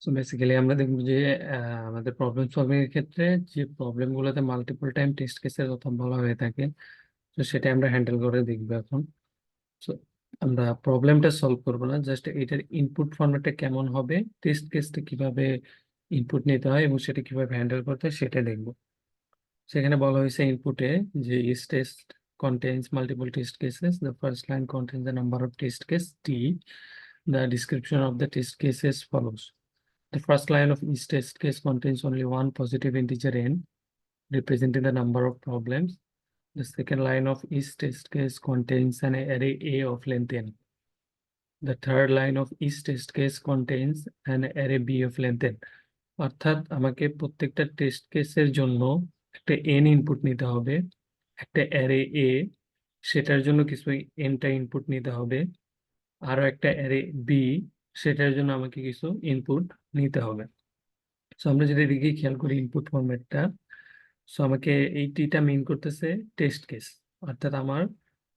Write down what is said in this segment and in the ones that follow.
So basically আমরা দেখব যে আমাদের প্রবলেম সলভিং এর ক্ষেত্রে যে প্রবলেমগুলোতে মাল্টিপল টাইম টেস্ট কেসের কথা বলা হয়ে থাকে, তো সেটা আমরা হ্যান্ডেল করে দেখব এখন। সো আমরা প্রবলেমটা সলভ করব না, জাস্ট এটার ইনপুট ফরম্যাটটা কেমন হবে, টেস্ট কেসটা কিভাবে ইনপুট নিতে হয় এবং সেটা কিভাবে হ্যান্ডেল করতে হয় সেটা দেখব। সেখানে বলা হয়েছে ইনপুটে যে ইস test contains multiple test cases. The first line contains the number of test case t. The description of the test cases follows. The first line of each test case contains only one positive integer n, representing the number of problems. The second line of each test case contains an array A of length n. The third line of each test case contains an array B of length n. অর্থাৎ আমাকে প্রত্যেকটা test কেসের জন্য একটা n input নিতে হবে, একটা array A, সেটার জন্য কিছু nটা ইনপুট নিতে হবে, আরো একটা অ্যারে B, সেটার জন্য আমাকে কিছু ইনপুট নিতে হবে। সো আমরা যদি এদিকে খেয়াল করি ইনপুট ফরম্যাটটা, সো আমাকে এই টিটা মিন করতেছে টেস্ট কেস, অর্থাৎ আমার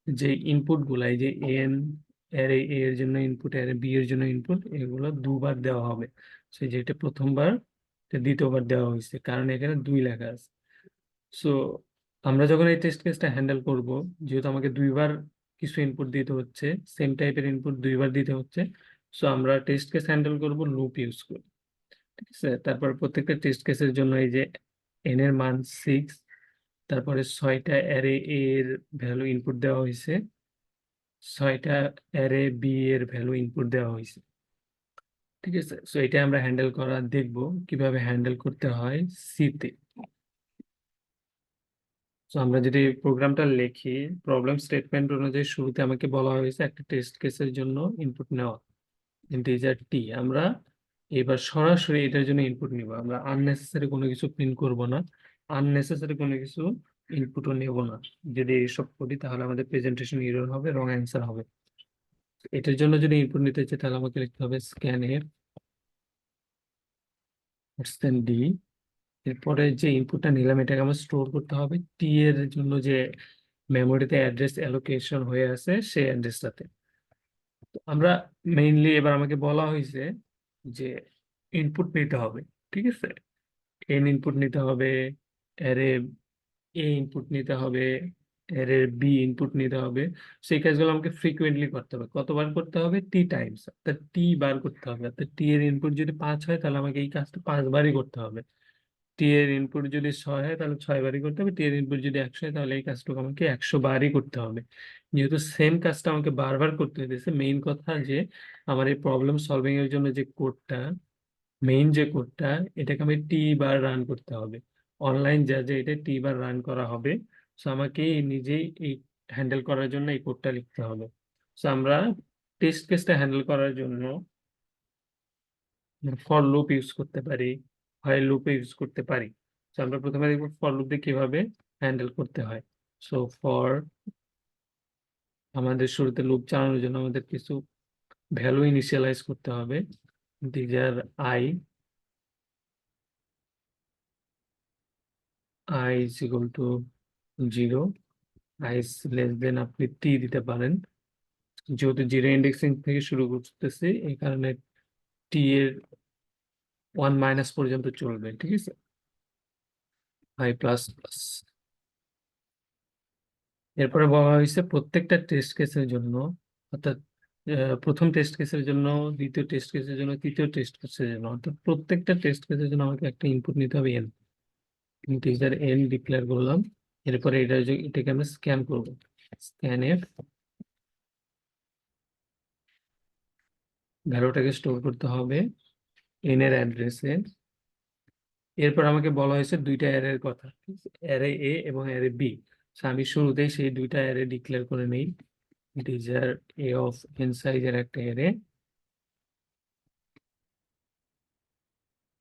যে ইনপুট গুলা, এই যে এন অ্যারে এ এর জন্য ইনপুট, অ্যারে বি এর জন্য ইনপুট, এগুলো দুবার দেওয়া হবে। সো যেটা প্রথমবার, এটা দ্বিতীয়বার দেওয়া হয়েছে, কারণ এখানে 2 লেখা আছে। সো আমরা যখন এই টেস্ট কেসটা হ্যান্ডেল করব, যেহেতু আমাকে দুইবার কিছু ইনপুট দিতে হচ্ছে, সেম টাইপের ইনপুট দুইবার দিতে হচ্ছে, সো আমরা টেস্ট কেস হ্যান্ডেল করব লুপ ইউজ করে। ঠিক আছে, তারপর প্রত্যেকটা টেস্ট কেসের জন্য এই যে এন এর মান 6, তারপরে 6টা অ্যারে এ এর ভ্যালু ইনপুট দেওয়া হয়েছে, 6টা অ্যারে বি এর ভ্যালু ইনপুট দেওয়া হয়েছে। ঠিক আছে, সো এটা আমরা হ্যান্ডেল করা দেখব কিভাবে হ্যান্ডেল করতে হয় সিতে। সো আমরা যদি প্রোগ্রামটা লিখি, প্রবলেম স্টেটমেন্ট অনুযায়ী শুরুতে আমাকে বলা হয়েছে একটা টেস্ট কেসের জন্য ইনপুট নেওয়া ইন্টিজার টি। আমরা এবার সরাসরি এটার জন্য ইনপুট নিব, আমরা আননেসেসারি কোনো কিছু প্রিন্ট করব না, আননেসেসারি কোনো কিছু ইনপুটও নেব না। যদি এইসব করি তাহলে আমাদের প্রেজেন্টেশন এরর হবে, রং অ্যান্সার হবে। এটার জন্য যদি ইনপুট নিতে চাই তাহলে আমাকে লিখতে হবে স্ক্যান এফ ডি। এরপরে যে ইনপুটটা নিলাম এটাকে আমার স্টোর করতে হবে টি এর জন্য, যে মেমোরিতে অ্যাড্রেস অ্যালোকেশন হয়ে আছে সেই অ্যাড্রেসটাতে। আমরা মেইনলি এবার আমাকে বলা হয়েছে যে ইনপুট নিতে হবে। ঠিক আছে, এন ইনপুট নিতে হবে, অ্যারে এ ইনপুট নিতে হবে, অ্যারে বি ইনপুট নিতে হবে। সেই কাজগুলো আমাকে ফ্রিকুয়েন্টলি করতে হবে। কতবার করতে হবে? টি টাইমস, অর্থাৎ টি বার করতে হবে। অর্থাৎ টি এর ইনপুট যদি 5 হয় তাহলে আমাকে এই কাজটা 5 বারই করতে হবে। টি এর ইনপুট যদি 6 হয় তাহলে 6 বারই করতে হবে। টি এর ইনপুট যদি 100 হয় তাহলে এই কাজটুকু আমাকে 100 বারই করতে হবে। যেহেতু সেম কাজটা আমাকে বারবার করতে হইতেছে, মেইন কথা যে আমার এই প্রবলেম সলভিং এর জন্য যে কোডটা, মেইন যে কোডটা, এটাকে আমি টি বার রান করতে হবে। অনলাইন যা যে এটা টি বার রান করা হবে, সো আমাকে নিজেই এই হ্যান্ডেল করার জন্য এই কোডটা লিখতে হবে। সো আমরা টেস্ট কেসটা হ্যান্ডেল করার জন্য ফর লুপ ইউজ করতে পারি, হোয়াইল লুপ ইউজ করতে পারি। তো আমরা প্রথমে দেখব ফর লুপ দিয়ে কিভাবে হ্যান্ডেল করতে হয়। সো ফর, আমাদের শুরুতে লুপ চালানোর জন্য আমাদের কিছু ভ্যালু ইনিশিয়ালাইজ করতে হবে। Integer I, I is equal to 0, I is less দেন আপনি টি দিতে পারেন। যেহেতু জিরো ইন্ডেক্সিং থেকে শুরু করতেছি এই কারণে টি এর 1 মাইনাস পর্যন্ত চলবে। ঠিক আছে, আই প্লাস প্লাস। এরপরে বলা হয়েছে প্রত্যেকটা টেস্ট কেসের জন্য, অর্থাৎ প্রথম টেস্ট কেসের জন্য, দ্বিতীয় টেস্ট কেসের জন্য, তৃতীয় টেস্ট কেসের জন্য, অর্থাৎ প্রত্যেকটা টেস্ট কেসের জন্য আমাকে একটা ইনপুট নিতে হবে এন। ইন্টিজার এন ডিক্লেয়ার করলাম। এরপরে এটাকে আমরা স্ক্যান করব, স্ক্যান এফ, ভ্যালুটাকে স্টোর করতে হবে এন এর অ্যাড্রেসে। এরপর আমাকে বলা হয়েছে দুইটা অ্যারের কথা, অ্যারে এ এবং অ্যারে বি। আমি শুরুতেই সেই দুইটা অ্যারে ডিক্লেয়ার করে নেই। ইন্টিজার এ অফ এন সাইজের একটা অ্যারে,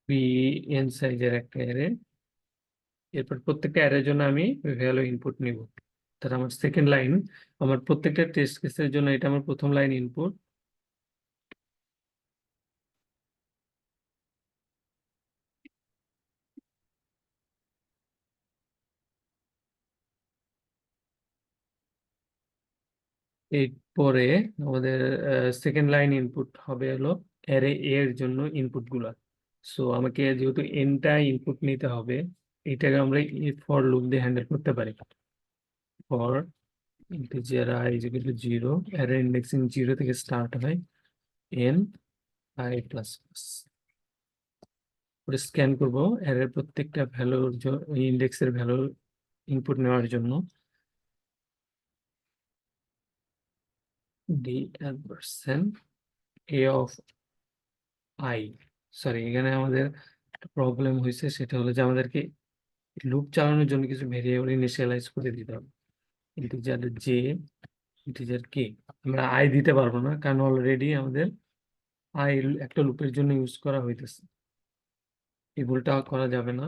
বি এন সাইজের একটা অ্যারে। এরপর প্রত্যেকটা অ্যারের জন্য আমি ভ্যালু ইনপুট নিব। তাহলে আমার সেকেন্ড লাইন, আমার প্রত্যেকটা টেস্ট কেসের জন্য এটা আমার প্রথম লাইন ইনপুট। এরপরে আমাদের সেকেন্ড লাইন ইনপুট হবে হলো অ্যারে এ এর জন্য ইনপুট গুলা। সো আমাকে যেহেতু এনটা ইনপুট নিতে হবে, এটাকে আমরা ফর লুপ দিয়ে হ্যান্ডেল করতে পারি। For integer I is equal to 0, array indexing 0 থেকে স্টার্ট হয়, N I plus plus. Scan করব অ্যারের প্রত্যেকটা ভ্যালুর ইন্ডেক্সের ভ্যালু ইনপুট নেওয়ার জন্য। D Ampersand A of I. Sorry, এখানে আমাদের প্রবলেম হয়েছে, সেটা হলো যে আমাদেরকে লুপ চালানোর জন্য কিছু ভেরিয়েবল ইনিশিয়ালাইজ করে দিতে হবে। ইন্টিজার জে, ইন্টিজার কে। আমরা আই দিতে পারবো না, কারণ অলরেডি আমাদের আই একটা লুপের জন্য ইউজ করা হইতেছে। এই ভুলটা করা যাবে না,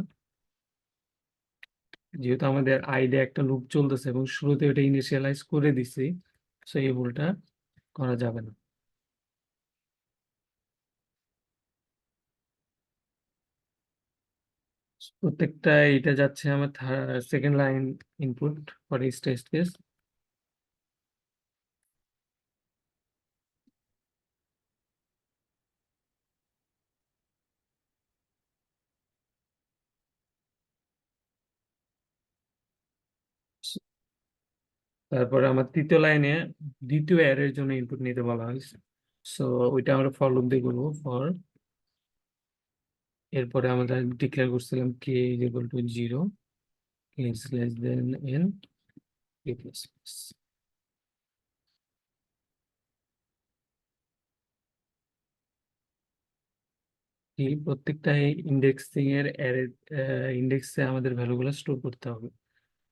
যেহেতু আমাদের আই দিয়ে একটা লুপ চলতেছে এবং শুরুতে ওটা ইনিশিয়ালাইজ করে দিছি, সো এই ভুলটা করা যাবে না। প্রত্যেকটা এটা যাচ্ছে আমার second line input for each test case. তারপরে আমার তৃতীয় লাইনে দ্বিতীয় অ্যারের জন্য ইনপুট নিতে বলা হয়েছে, সো ওইটা আমরা ফর লুপ দিয়ে করবো। ফর, এরপরে আমরা ডিক্লেয়ার করছিলাম k is equal to 0, k is less than n, k plus plus. এই প্রত্যেকটা ইন্ডেক্সিং এর অ্যারে ইন্ডেক্সে আমাদের ভ্যালুগুলো স্টোর করতে হবে।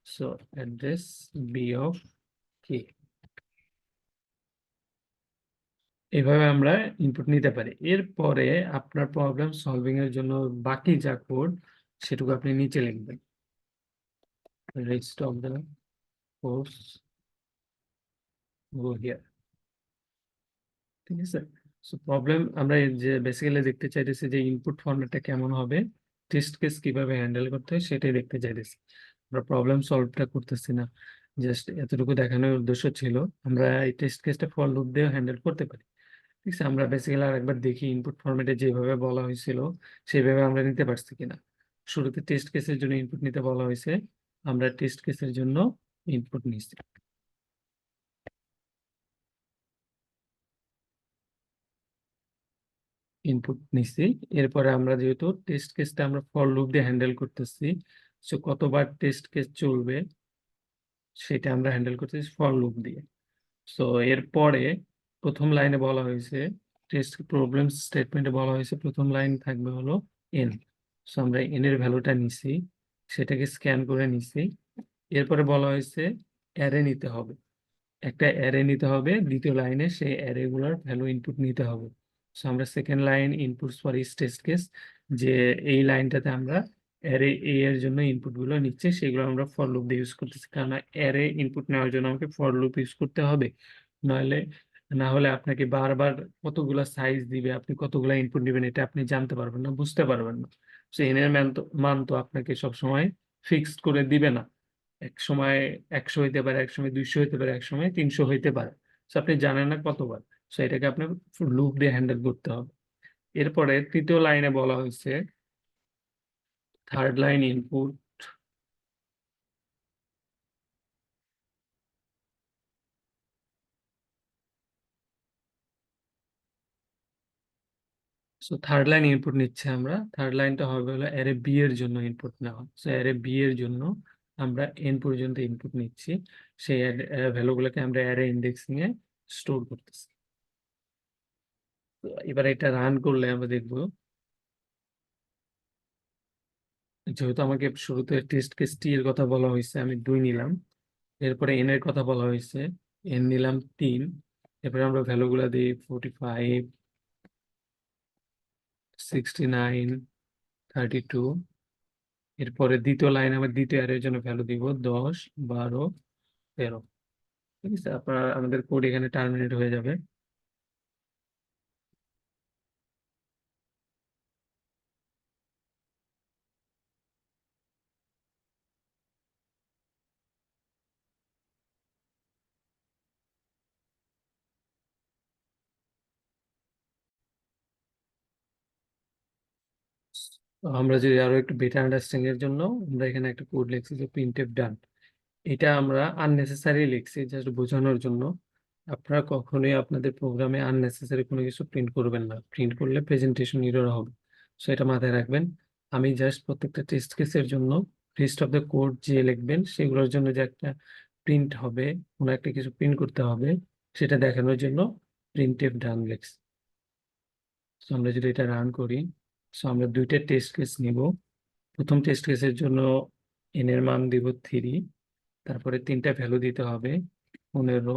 সো অ্যাড্রেস বি অফ কে। এইভাবে আমরা ইনপুট নিতে পারি। এরপরে আপনার প্রবলেম সলভিং এর জন্য বাকি যা কোড সেটুকু আপনি নিচে লিখবেন। Rest of the course go here. ঠিক আছে। সো প্রবলেম আমরা এই যে বেসিক্যালি দেখতে চাইতেছি যে ইনপুট ফরম্যাটটা কেমন হবে, টেস্ট কেস কিভাবে হ্যান্ডেল করতে হয় সেটাই দেখতে চাইতেছি। আমরা প্রবলেম সলভটা করতেছি না, জাস্ট এতটুকু দেখানোর উদ্দেশ্য ছিল আমরা এই টেস্ট কেসটা ফর লুপ দিয়ে হ্যান্ডেল করতে পারি। ঠিক আছে, আমরা বেসিক্যালি আরেকবার দেখি ইনপুট ফরম্যাটে যেভাবে বলা হয়েছিল সেইভাবে আমরা নিতে পারছি কিনা। শুরুতে টেস্ট কেসের জন্য ইনপুট নিতে বলা হয়েছে, আমরা টেস্ট কেসের জন্য ইনপুট নিচ্ছি। ইনপুট নিছি, এরপরে আমরা যেহেতু টেস্ট কেসটা আমরা ফর লুপ দিয়ে হ্যান্ডেল করতেছি, সো কতবার টেস্ট কেস চলবে সেটা আমরা হ্যান্ডেল করতেছি ফর লুপ দিয়ে। সো এরপরে প্রথম লাইনে বলা হয়েছে, টেস্ট প্রবলেম স্টেটমেন্টে বলা হয়েছে প্রথম লাইন থাকবে হলো এন। সো আমরা এন এর ভ্যালুটা নিছি, সেটাকে স্ক্যান করে নিছি। এরপরে বলা হয়েছে অ্যারে নিতে হবে, একটা অ্যারে নিতে হবে, দ্বিতীয় লাইনে সেই অ্যারে গুলার ভ্যালু ইনপুট নিতে হবে। সো আমরা second line inputs for each test case, যে এই লাইনটাতে আমরা অ্যারে এ এর জন্য ইনপুট গুলো নিচ্ছে, সেগুলো আমরা ফর লুপ দিয়ে ইউজ করতেছি, কারণ অ্যারে ইনপুট নেওয়ার জন্য আমাকে ফর লুপ ইউজ করতে হবে। নইলে না হলে আপনাকে বারবার কতগুলা সাইজ দিবে, আপনি কতগুলা ইনপুট দিবেন এটা আপনি জানতে পারবেন না, বুঝতে পারবেন না। সো এন এর মান তো আপনাকে সবসময় ফিক্সড করে দিবে না। এক সময় 100 হইতে পারে, এক সময় 200 হইতে পারে, এক সময় 300 হইতে পারে। So আপনি জানেন না কতবার। সো এটাকে আপনার লুপ দিয়ে হ্যান্ডেল করতে হবে। এরপরে তৃতীয় লাইনে বলা হয়েছে third line input. So third line input নিচ্ছে আমরা, থার্ড লাইনটা হবে হলো অ্যারে বি এর জন্য ইনপুট নেওয়া। সো অ্যারে বি এর জন্য আমরা এন পর্যন্ত ইনপুট নিচ্ছি, সেই ভ্যালুগুলোকে আমরা অ্যারে ইন্ডেক্সিং এ স্টোর করতেছি। তো এবার এটা রান করলে আমরা দেখবো, যেহেতু আমাকে শুরুতে টেস্ট কেস টি এর কথা বলা হয়েছে, আমি 2 নিলাম। এরপরে এন এর কথা বলা হয়েছে, এন নিলাম 3। এরপরে আমরা ভ্যালু গুলা দিই 45, 69, 32। এরপরে দ্বিতীয় লাইন আমার দ্বিতীয় অ্যারের জন্য ভ্যালু দিব 10, 12, 13। ঠিক আছে, আপনার আমাদের কোড এখানে টার্মিনেট হয়ে যাবে। আমরা যদি আরো একটু বেটার আন্ডারস্ট্যান্ডিং এর জন্য আমরা এখানে একটা কোড লিখছি যে প্রিন্টএফ ডান। এটা আমরা আননেসেসারি লিখছি জাস্ট বোঝানোর জন্য। আপনারা কখনোই আপনাদের প্রোগ্রামে আননেসেসারি কোনো কিছু প্রিন্ট করবেন না, প্রিন্ট করলে প্রেজেন্টেশন এরর হবে। সো এটা মাথায় রাখবেন। আমি জাস্ট প্রত্যেকটা টেস্ট কেসের জন্য রেস্ট অফ দ্য কোড যে লিখবেন সেগুলোর জন্য যে একটা প্রিন্ট হবে, কোনো একটা কিছু প্রিন্ট করতে হবে, সেটা দেখানোর জন্য প্রিন্টএফ ডান লিখছি। সো আমরা যদি এটা রান করি, সো আমরা দুইটা টেস্ট কেস নিব। প্রথম টেস্ট কেসের জন্য এন এর মান দিব 3, তারপরে তিনটা ভ্যালু দিতে হবে, 15,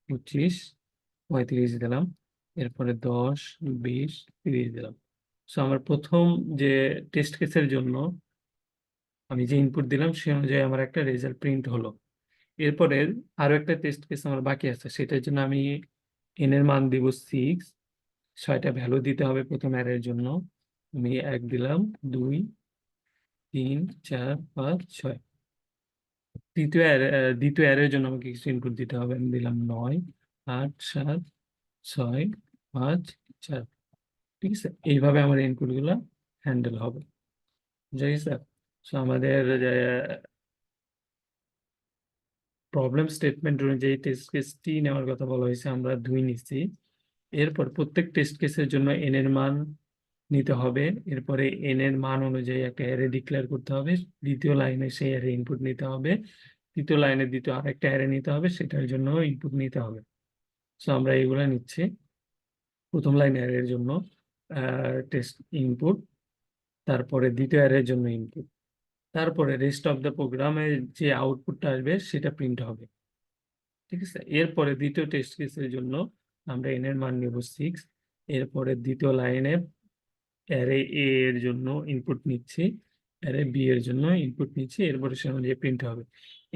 25, 35 দিলাম, এরপরে 10, 20, 30 দিলাম। সো আমার প্রথম যে টেস্ট কেসের জন্য আমি যে ইনপুট দিলাম সে অনুযায়ী আমার একটা রেজাল্ট প্রিন্ট হলো। এরপরে আরো একটা টেস্ট কেস আমার বাকি আছে, সেটার জন্য আমি এন এর মান দিব 6, 6টা ভ্যালু দিতে হবে প্রথম অ্যারের জন্য। আমি 1 দিলাম, 2, 3, 4, 5, 6। দ্বিতীয় অ্যারের জন্য আমাকে কিছু ইনপুট দিতে হবে, আমি দিলাম 9, 8, 7, 6, 5, 4। ঠিক আছে, এইভাবে আমার ইনপুট গুলো হ্যান্ডেল হবে। যাই স্যার, সো আমাদের প্রবলেম স্টেটমেন্ট অনুযায়ী টেস্ট কেসটি নেওয়ার কথা বলা হয়েছে, আমরা 2 নিচ্ছি। এরপর প্রত্যেক টেস্ট কেসের জন্য এন এর মান নিতে হবে, এরপরে এন এর মান অনুযায়ী একটা অ্যারে ডিক্লেয়ার করতে হবে, দ্বিতীয় লাইনে সেই অ্যারে ইনপুট নিতে হবে, তৃতীয় লাইনে দ্বিতীয় আরেকটা অ্যারে নিতে হবে, সেটার জন্য ইনপুট নিতে হবে। সো আমরা এইগুলো নিচ্ছি। প্রথম লাইন অ্যারের জন্য টেস্ট ইনপুট, তারপরে দ্বিতীয় অ্যারের জন্য ইনপুট, তারপরে রেস্ট অফ দ্য প্রোগ্রামে যে আউটপুটটা আসবে সেটা প্রিন্ট হবে। ঠিক আছে, এরপরে দ্বিতীয় টেস্ট কেসের জন্য আমরা এন এর মান নেব 6, এরপরে দ্বিতীয় লাইনে অ্যারে এ এর জন্য ইনপুট নিচ্ছি, অ্যারে বি এর জন্য ইনপুট নিচ্ছি, এরপরে সে অনুযায়ী প্রিন্ট হবে।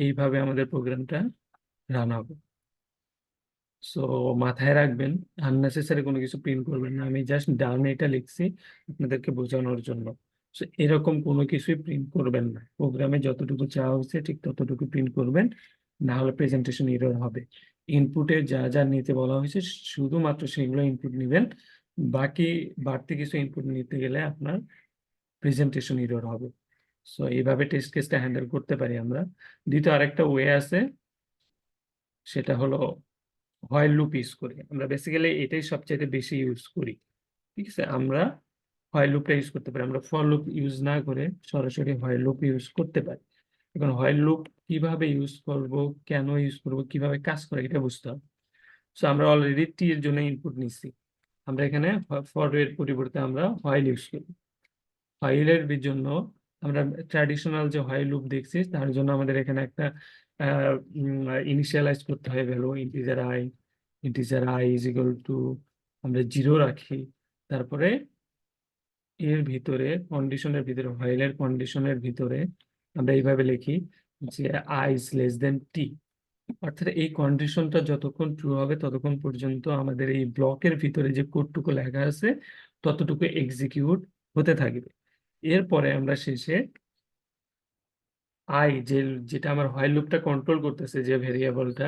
এইভাবে আমাদের প্রোগ্রামটা রান হবে। সো মাথায় রাখবেন, আননেসেসারি কোনো কিছু প্রিন্ট করবেন না। আমি জাস্ট ডাউনে এটা লিখছি আপনাদেরকে বোঝানোর জন্য। সো এরকম কোনো কিছুই প্রিন্ট করবেন না, প্রোগ্রামে যতটুকু চাওয়া হয়েছে ঠিক ততটুকু প্রিন্ট করবেন, না হলে প্রেজেন্টেশন এরর হবে। ইনপুটে যা যা নিতে বলা হয়েছে শুধুমাত্র সেগুলো ইনপুট নেবেন, বাকি বাড়তি কিছু ইনপুট নিতে গেলে আপনার প্রেজেন্টেশন এরর হবে। সো এইভাবে টেস্ট কেসটা হ্যান্ডেল করতে পারি আমরা। দ্বিতীয় আরেকটা ওয়ে আছে, সেটা হলো হোয়াইল লুপ ইউজ করি। আমরা বেসিক্যালি এটাই সবচেয়ে বেশি ইউজ করি। ঠিক আছে, আমরা হোয়াইল লুপটা ইউজ করতে পারি, আমরা ফর লুপ ইউজ না করে সরাসরি হোয়াইল লুপ ইউজ করতে পারি। এখন হোয়াইল লুপ কিভাবে ইউজ করব, কেন ইউজ করব, কিভাবে কাজ করে এটা বুঝতে হবে। সো আমরা অলরেডি টি এর জন্য ইনপুট নিচ্ছি, আমরা এখানে ফর এর পরিবর্তে আমরা হোয়াইল ইউজ করি। হোয়াইলের জন্য আমরা ট্র্যাডিশনাল যে হোয়াইল লুপ দেখছি তার জন্য আমাদের এখানে একটা ইনিশিয়ালাইজ করতে হয় value integer I is equal two আমরা 0 রাখি, তারপরে এর ভিতরে কন্ডিশনের ভিতরে হোয়াইলের কন্ডিশনের ভিতরে আমরা এইভাবে লিখি যে আই ইজ লেস দেন টি। অর্থাৎ এই কন্ডিশনটা যতক্ষণ ট্রু হবে ততক্ষণ পর্যন্ত আমাদের এই ব্লকের ভিতরে যে কোডটুকু লেখা আছে ততটুকু এক্সিকিউট হতে থাকবে। এরপরে আমরা শেষে আই যেটা আমার হোয়াইল লুপটা কন্ট্রোল করতেছে যে ভেরিয়েবলটা,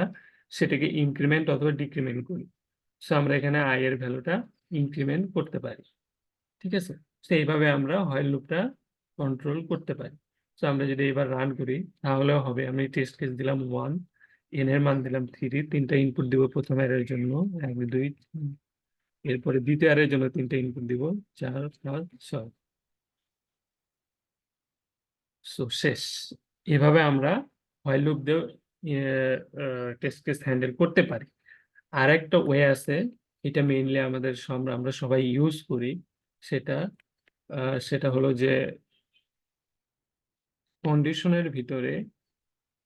সেটাকে ইনক্রিমেন্ট অথবা ডিক্রিমেন্ট করি। সো আমরা এখানে আই এর ভ্যালুটা ইনক্রিমেন্ট করতে পারি। ঠিক আছে, তো এইভাবে আমরা হোয়াইল লুপটা কন্ট্রোল করতে পারি। সো আমরা যদি এবার রান করি তাহলেও হবে। আমি টেস্ট কেস দিলাম 1, এন এর মান দিলাম 3, তিনটা ইনপুট দিব প্রথম অ্যারের জন্য 1, 2, 3। এরপরে দ্বিতীয় অ্যারের জন্য তিনটা ইনপুট দিব 4, 5, 6। সো শেষ। এভাবে আমরা হোয়াইল লুপ দিয়ে টেস্ট কেস হ্যান্ডেল করতে পারি। আর একটা ওয়ে আছে, এটা মেইনলি আমরা সবাই ইউজ করি, সেটা সেটা হলো যে কন্ডিশনের ভিতরে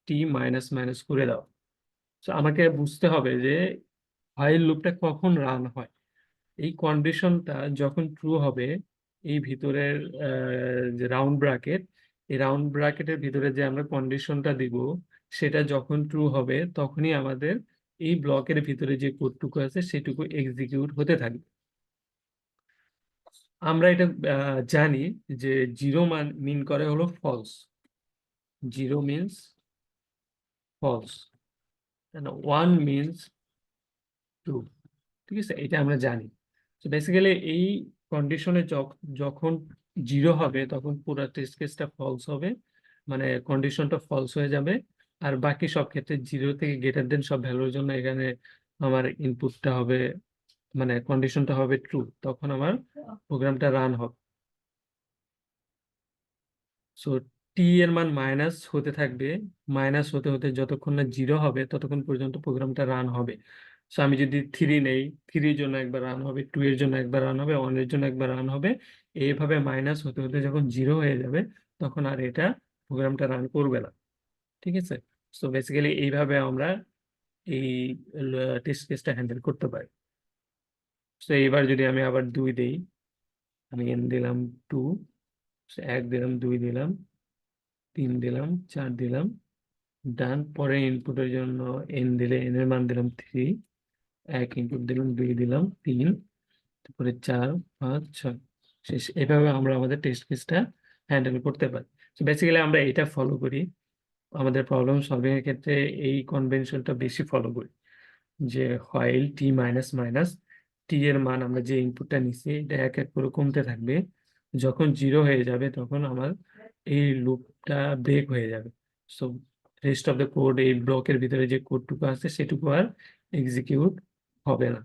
টি মাইনাস মাইনাস করে দাও। তো আমাকে বুঝতে হবে যে হোয়াইল লুপটা কখন রান হয়। এই কন্ডিশনটা যখন ট্রু হবে, এই ভিতরের যে রাউন্ড ব্র্যাকেট, এই রাউন্ড ব্র্যাকেটের ভিতরে যে আমরা কন্ডিশনটা দিব সেটা যখন ট্রু হবে তখনই আমাদের এই ব্লকের ভিতরে যে কোডটুকু আছে সেটুকু এক্সিকিউট হতে থাকবে। আমরা এটা জানি যে 0 মিন করে হলো false, 0 means false, 1 means true. ঠিক আছে, এটা আমরা জানি। তো বেসিক্যালি এই কন্ডিশনে যখন জিরো হবে তখন পুরো টেস্ট কেসটা ফলস হবে, মানে কন্ডিশনটা ফলস হয়ে যাবে। আর বাকি সব ক্ষেত্রে জিরো থেকে গ্রেটার দেন সব ভ্যালুর জন্য এখানে আমার ইনপুটটা হবে, মানে কন্ডিশনটা হবে ট্রু, তখন আমার প্রোগ্রামটা রান হবে। সো টি এর মান মাইনাস হতে থাকবে, মাইনাস হতে হতে যতক্ষণ না জিরো হবে ততক্ষণ পর্যন্ত প্রোগ্রামটা রান হবে। সো আমি যদি থ্রি নেই, থ্রির জন্য একবার রান হবে, টু এর জন্য একবার রান হবে, ওয়ানের জন্য একবার রান হবে, এইভাবে মাইনাস হতে হতে যখন জিরো হয়ে যাবে তখন আর এটা প্রোগ্রামটা রান করবে না। ঠিক আছে। সো বেসিক্যালি এইভাবে আমরা এই টেস্ট কেসটা হ্যান্ডেল করতে পারি। তো এইবার যদি আমি আবার দুই দেই, আমি এন দিলাম টু, এক দিলাম, দুই দিলাম, তিন দিলাম, চার দিলাম, ডান। পরে ইনপুটের জন্য এন দিলে এন এর মান দিলাম থ্রি, এক ইনপুট দিলাম, দুই দিলাম, তিন, তারপরে চার, পাঁচ, ছয়, শেষ। এভাবে আমরা আমাদের টেস্ট কেসটা হ্যান্ডেল করতে পারি। বেসিক্যালি আমরা এটা ফলো করি আমাদের প্রবলেম সলভিং এর ক্ষেত্রে, এই কনভেনশনটা বেশি ফলো করি, যে হোয়াইল টি মাইনাস মাইনাস, টি এর মান আমরা যে ইনপুটটা নিচ্ছি এটা এক এক করে কমতে থাকবে, যখন জিরো হয়ে যাবে তখন আমার এই লুপটা ব্রেক হয়ে যাবে। So rest of the code, এই ব্লকের ভিতরে যে কোডটুকু আছে সেটুকু আর এক্সিকিউট হবে না।